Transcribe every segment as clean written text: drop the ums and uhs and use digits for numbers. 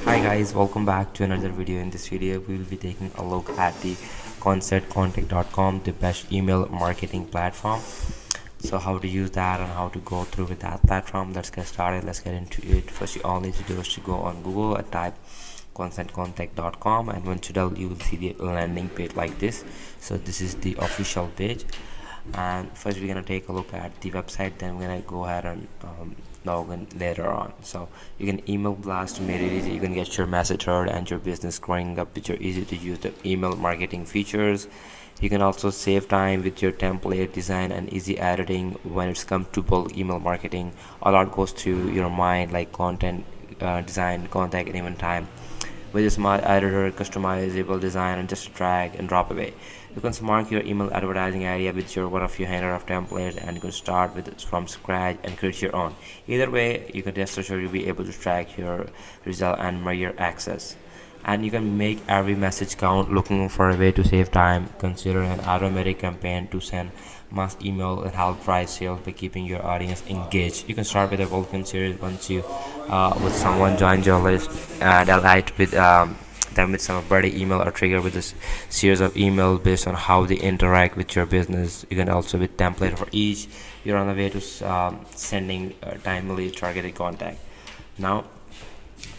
Hi guys, welcome back to another video. In this video, we will be taking a look at the concertcontact.com, the best email marketing platform. So how to use that and how to go through with that platform. Let's get started. Let's get into it. First, you all need to do is to go on Google and type concertcontact.com, and once you do, you will see the landing page like this. So this is the official page, and first we're gonna take a look at the website, then we're gonna go ahead and log in later on. So you can email blast, made it easy. You can get your message heard and your business growing up with your easy to use the email marketing features. You can also save time with your template design and easy editing. When it's come to bulk email marketing, a lot goes through your mind, like content design, contact, and even time. With a smart editor, customizable design, and just drag and drop away. You can mark your email advertising area with your one of your handler of templates, and you can start with it from scratch and create your own. Either way, you can rest assured you'll be able to track your result and measure access. And you can make every message count. Looking for a way to save time, consider an automatic campaign to send mass email and help drive sales by keeping your audience engaged. You can start with a welcome series once you with someone joins your list, and allied with them with some birthday email or trigger with this series of emails based on how they interact with your business. You can also with template for each. You're on the way to sending timely targeted contact. Now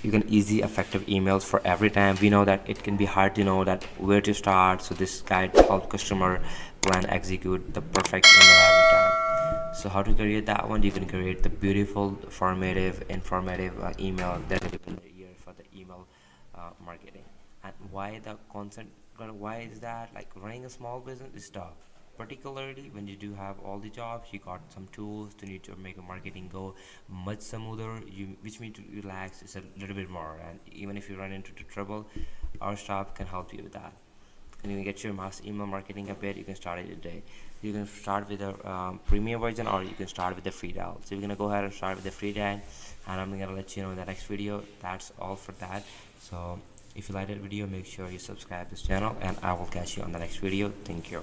you can easy effective emails for every time. We know that it can be hard to know that where to start, so this guide help customer plan execute the perfect email every time. So how to create that one? You can create the beautiful formative informative email that you can use for the email marketing. And why the concept, why is that, like running a small business is tough, particularly when you do have all the jobs. You got some tools to need to make a marketing go much smoother, which means to relax is a little bit more. And even if you run into the trouble, our staff can help you with that. And you can get your mass email marketing a bit. You can start it today. You can start with a premium version, or you can start with the free trial. So we're gonna go ahead and start with the free trial, and I'm gonna let you know in the next video. That's all for that. So if you like that video, make sure you subscribe this channel, and I will catch you on the next video. Thank you.